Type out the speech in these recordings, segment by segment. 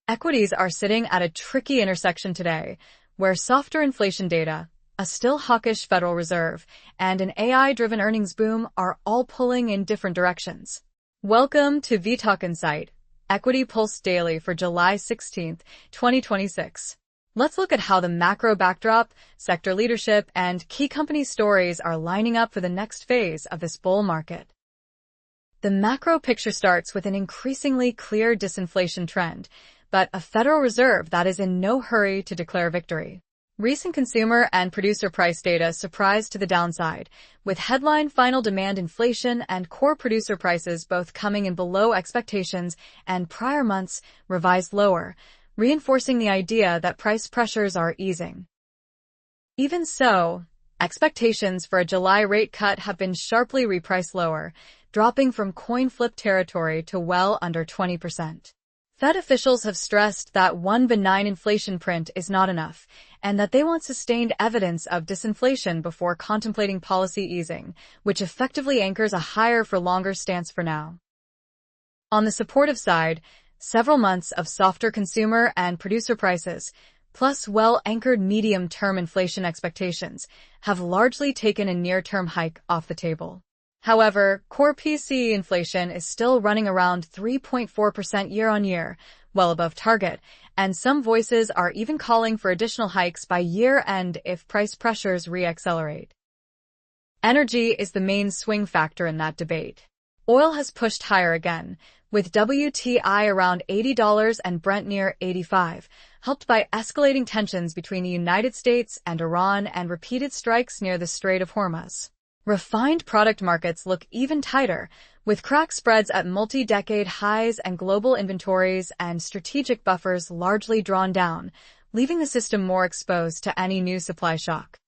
Equities are sitting at a tricky intersection today, where softer inflation data, a still hawkish Federal Reserve, and an AI-driven earnings boom are all pulling in different directions. Welcome to vTalkInsight, Equity Pulse Daily for July 16, 2026. Let's look at how the macro backdrop, sector leadership, and key company stories are lining up for the next phase of this bull market. The macro picture starts with an increasingly clear disinflation trend, but a Federal Reserve that is in no hurry to declare victory. Recent consumer and producer price data surprised to the downside, with headline final demand inflation and core producer prices both coming in below expectations and prior months revised lower, reinforcing the idea that price pressures are easing. Even so, expectations for a July rate cut have been sharply repriced lower, dropping from coin flip territory to well under 20%. Fed officials have stressed that one benign inflation print is not enough, and that they want sustained evidence of disinflation before contemplating policy easing, which effectively anchors a higher-for-longer stance for now. On the supportive side, several months of softer consumer and producer prices, plus well-anchored medium-term inflation expectations, have largely taken a near-term hike off the table. However, core PCE inflation is still running around 3.4% year-on-year, well above target, and some voices are even calling for additional hikes by year-end if price pressures re-accelerate. Energy is the main swing factor in that debate. Oil has pushed higher again, with WTI around $80 and Brent near $85, helped by escalating tensions between the United States and Iran and repeated strikes near the Strait of Hormuz. Refined product markets look even tighter, with crack spreads at multi-decade highs and global inventories and strategic buffers largely drawn down, leaving the system more exposed to any new supply shock.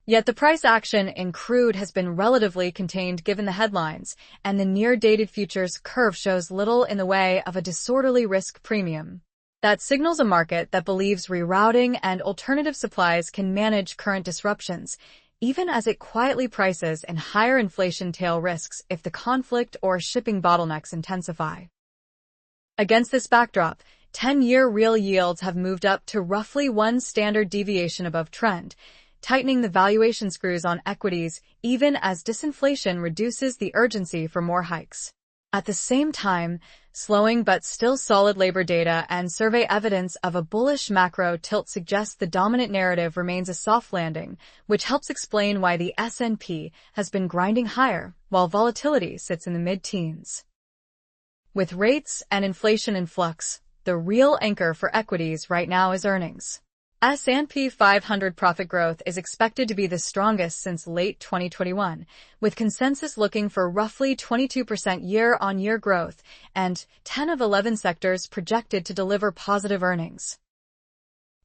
Yet the price action in crude has been relatively contained given the headlines, and the near-dated futures curve shows little in the way of a disorderly risk premium. That signals a market that believes rerouting and alternative supplies can manage current disruptions, even as it quietly prices in higher inflation tail risks if the conflict or shipping bottlenecks intensify. Against this backdrop, 10-year real yields have moved up to roughly one standard deviation above trend, tightening the valuation screws on equities even as disinflation reduces the urgency for more hikes. At the same time, slowing but still solid labor data and survey evidence of a bullish macro tilt suggests the dominant narrative remains a soft landing, which helps explain why the S&P has been grinding higher, while volatility sits in the mid-teens. With rates and inflation in flux, the real anchor for equities right now is earnings. S&P 500 profit growth is expected to be the strongest since late 2021, with consensus looking for roughly 22% year-on-year growth and 10 of 11 sectors projected to deliver positive earnings.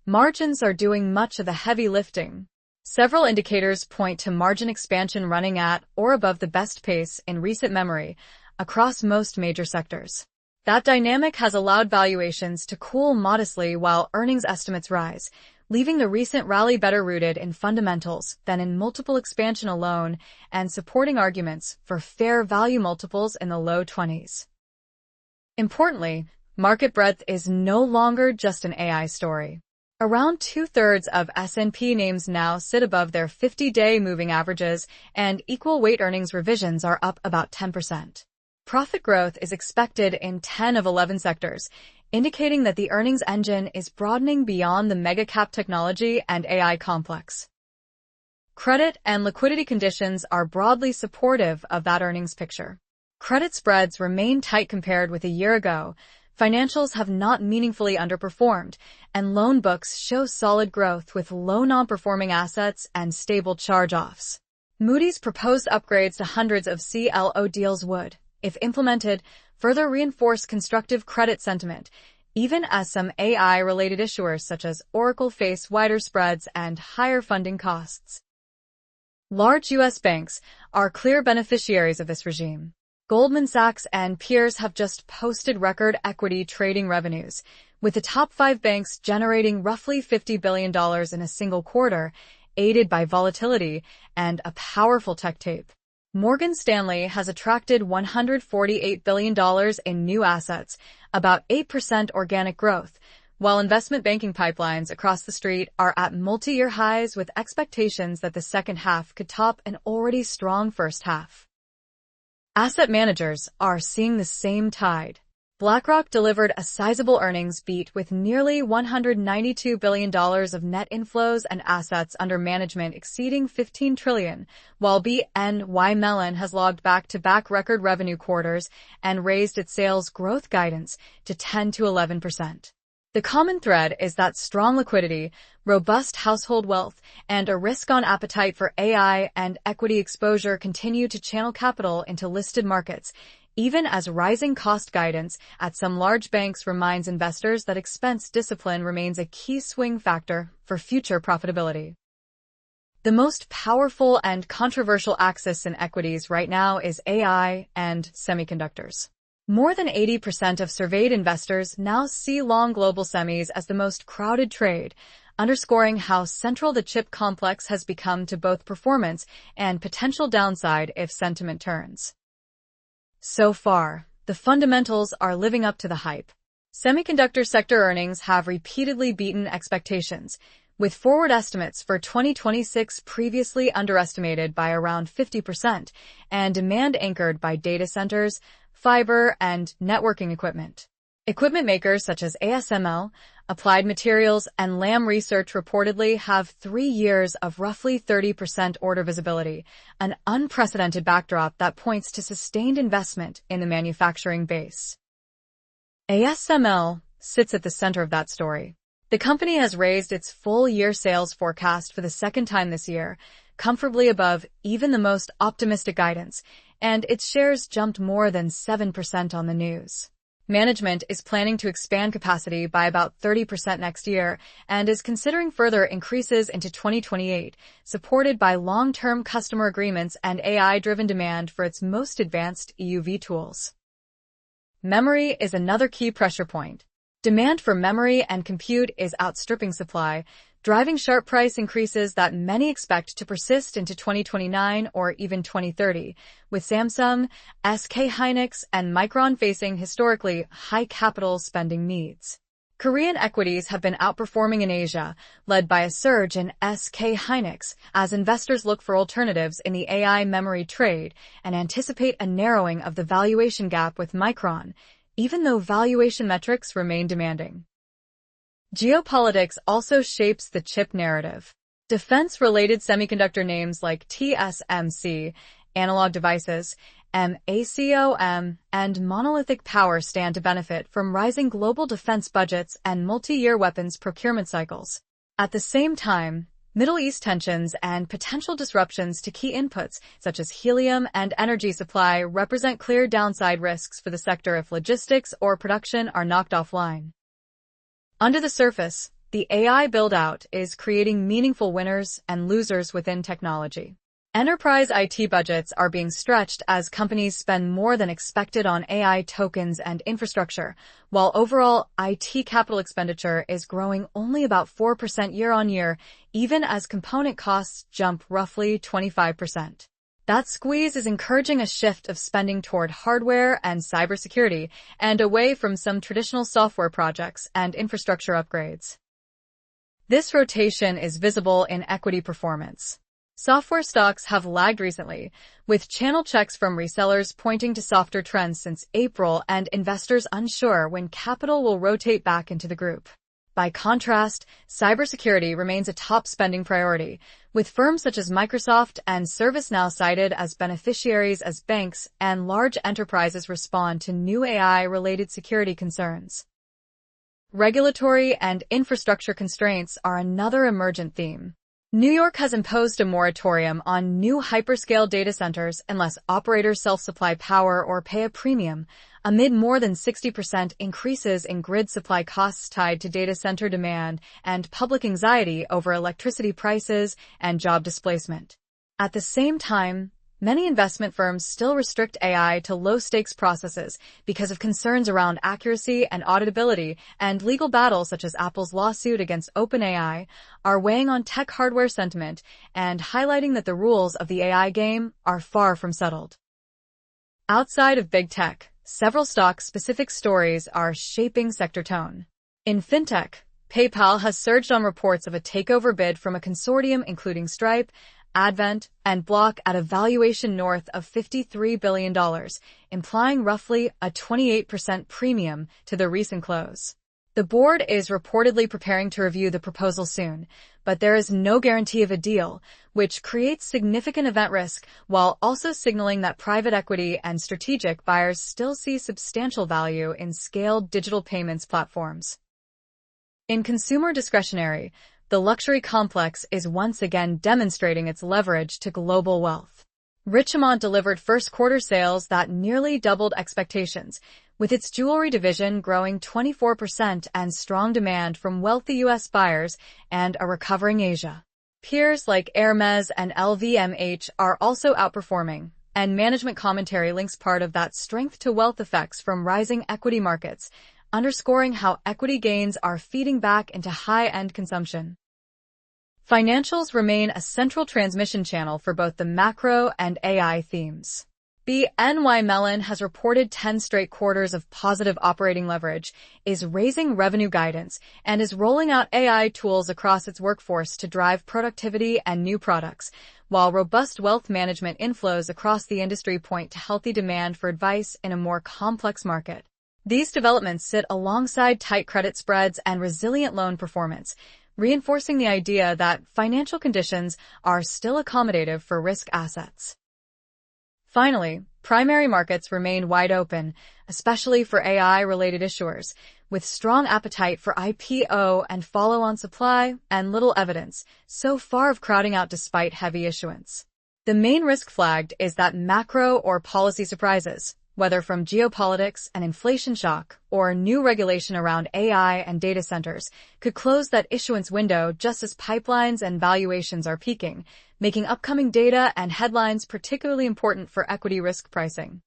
Margins are doing much of the heavy lifting. Several indicators point to margin expansion running at or above the best pace in recent memory across most major sectors. That dynamic has allowed valuations to cool modestly while earnings estimates rise, leaving the recent rally better rooted in fundamentals than in multiple expansion alone and supporting arguments for fair value multiples in the low 20s. Importantly, market breadth is no longer just an AI story. Around two-thirds of S&P names now sit above their 50-day moving averages, and equal weight earnings revisions are up about 10%. Profit growth is expected in 10 of 11 sectors, indicating that the earnings engine is broadening beyond the mega-cap technology and AI complex. Credit and liquidity conditions are broadly supportive of that earnings picture. Credit spreads remain tight compared with a year ago, financials have not meaningfully underperformed, and loan books show solid growth with low non-performing assets and stable charge-offs. Moody's proposed upgrades to hundreds of CLO deals would, if implemented, further reinforce constructive credit sentiment, even as some AI-related issuers such as Oracle face wider spreads and higher funding costs. Large U.S. banks are clear beneficiaries of this regime. Goldman Sachs and peers have just posted record equity trading revenues, with the top 5 banks generating roughly $50 billion in a single quarter, aided by volatility and a powerful tech tape. Morgan Stanley has attracted $148 billion in new assets, about 8% organic growth, while investment banking pipelines across the street are at multi-year highs with expectations that the second half could top an already strong first half. Asset managers are seeing the same tide. BlackRock delivered a sizable earnings beat with nearly $192 billion of net inflows and assets under management exceeding $15 trillion, while BNY Mellon has logged back-to-back record revenue quarters and raised its sales growth guidance to 10 to 11%. The common thread is that strong liquidity, robust household wealth, and a risk-on appetite for AI and equity exposure continue to channel capital into listed markets, even as rising cost guidance at some large banks reminds investors that expense discipline remains a key swing factor for future profitability. The most powerful and controversial axis in equities right now is AI and semiconductors. More than 80% of surveyed investors now see long global semis as the most crowded trade, underscoring how central the chip complex has become to both performance and potential downside if sentiment turns. So far, the fundamentals are living up to the hype. Semiconductor sector earnings have repeatedly beaten expectations, with forward estimates for 2026 previously underestimated by around 50% and demand anchored by data centers, fiber, and networking equipment. Equipment makers such as ASML, Applied Materials, and Lam Research reportedly have 3 years of roughly 30% order visibility, an unprecedented backdrop that points to sustained investment in the manufacturing base. ASML sits at the center of that story. The company has raised its full-year sales forecast for the second time this year, comfortably above even the most optimistic guidance, and its shares jumped more than 7% on the news. Management is planning to expand capacity by about 30% next year and is considering further increases into 2028, supported by long-term customer agreements and AI-driven demand for its most advanced EUV tools. Memory is another key pressure point. Demand for memory and compute is outstripping supply, driving sharp price increases that many expect to persist into 2029 or even 2030, with Samsung, SK hynix, and Micron facing historically high capital spending needs. Korean equities have been outperforming in Asia, led by a surge in SK hynix, as investors look for alternatives in the AI memory trade and anticipate a narrowing of the valuation gap with Micron, even though valuation metrics remain demanding. Geopolitics also shapes the chip narrative. Defense-related semiconductor names like TSMC, Analog Devices, MACOM, and Monolithic Power stand to benefit from rising global defense budgets and multi-year weapons procurement cycles. At the same time, Middle East tensions and potential disruptions to key inputs, such as helium and energy supply, represent clear downside risks for the sector if logistics or production are knocked offline. Under the surface, the AI build-out is creating meaningful winners and losers within technology. Enterprise IT budgets are being stretched as companies spend more than expected on AI tokens and infrastructure, while overall IT capital expenditure is growing only about 4% year-on-year, even as component costs jump roughly 25%. That squeeze is encouraging a shift of spending toward hardware and cybersecurity and away from some traditional software projects and infrastructure upgrades. This rotation is visible in equity performance. Software stocks have lagged recently, with channel checks from resellers pointing to softer trends since April and investors unsure when capital will rotate back into the group. By contrast, cybersecurity remains a top spending priority, with firms such as Microsoft and ServiceNow cited as beneficiaries as banks and large enterprises respond to new AI-related security concerns. Regulatory and infrastructure constraints are another emergent theme. New York has imposed a moratorium on new hyperscale data centers unless operators self-supply power or pay a premium, amid more than 60% increases in grid supply costs tied to data center demand and public anxiety over electricity prices and job displacement. At the same time, Many investment firms still restrict AI to low-stakes processes because of concerns around accuracy and auditability, and legal battles such as Apple's lawsuit against OpenAI are weighing on tech hardware sentiment and highlighting that the rules of the AI game are far from settled. Outside of big tech, several stock-specific stories are shaping sector tone. In fintech, PayPal has surged on reports of a takeover bid from a consortium including Stripe, Advent, and Block at a valuation north of $53 billion, implying roughly a 28% premium to the recent close. The board is reportedly preparing to review the proposal soon, but there is no guarantee of a deal, which creates significant event risk while also signaling that private equity and strategic buyers still see substantial value in scaled digital payments platforms. In consumer discretionary, the luxury complex is once again demonstrating its leverage to global wealth. Richemont delivered first-quarter sales that nearly doubled expectations, with its jewelry division growing 24% and strong demand from wealthy U.S. buyers and a recovering Asia. Peers like Hermès and LVMH are also outperforming, and management commentary links part of that strength to wealth effects from rising equity markets, underscoring how equity gains are feeding back into high-end consumption. Financials remain a central transmission channel for both the macro and AI themes. BNY Mellon has reported 10 straight quarters of positive operating leverage, is raising revenue guidance, and is rolling out AI tools across its workforce to drive productivity and new products, while robust wealth management inflows across the industry point to healthy demand for advice in a more complex market. These developments sit alongside tight credit spreads and resilient loan performance, reinforcing the idea that financial conditions are still accommodative for risk assets. Finally, primary markets remain wide open, especially for AI-related issuers, with strong appetite for IPO and follow-on supply and little evidence so far of crowding out despite heavy issuance. The main risk flagged is that macro or policy surprises, whether from geopolitics and inflation shock or new regulation around AI and data centers, could close that issuance window just as pipelines and valuations are peaking, making upcoming data and headlines particularly important for equity risk pricing.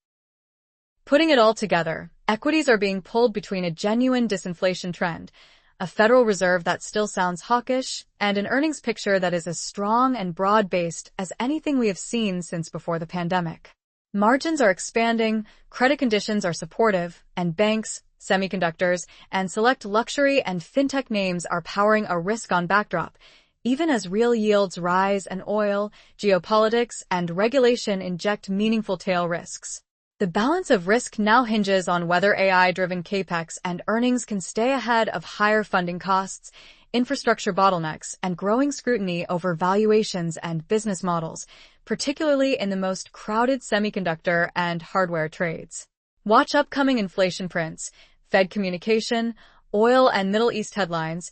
Putting it all together, equities are being pulled between a genuine disinflation trend, a Federal Reserve that still sounds hawkish, and an earnings picture that is as strong and broad-based as anything we have seen since before the pandemic. Margins are expanding, credit conditions are supportive, and banks, semiconductors, and select luxury and fintech names are powering a risk-on backdrop, even as real yields rise and oil, geopolitics, and regulation inject meaningful tail risks. The balance of risk now hinges on whether AI-driven capex and earnings can stay ahead of higher funding costs, infrastructure bottlenecks, and growing scrutiny over valuations and business models, particularly in the most crowded semiconductor and hardware trades. Watch upcoming inflation prints, Fed communication, oil and Middle East headlines,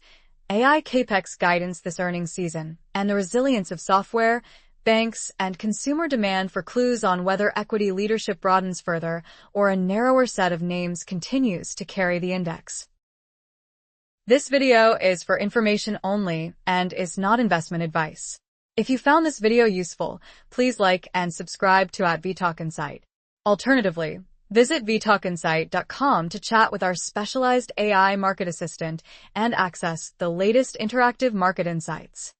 AI capex guidance this earnings season, and the resilience of software, banks, and consumer demand for clues on whether equity leadership broadens further or a narrower set of names continues to carry the index. This video is for information only and is not investment advice. If you found this video useful, please like and subscribe to @vTalkInsight. Alternatively, visit vTalkInsight.com to chat with our specialized AI market assistant and access the latest interactive market insights.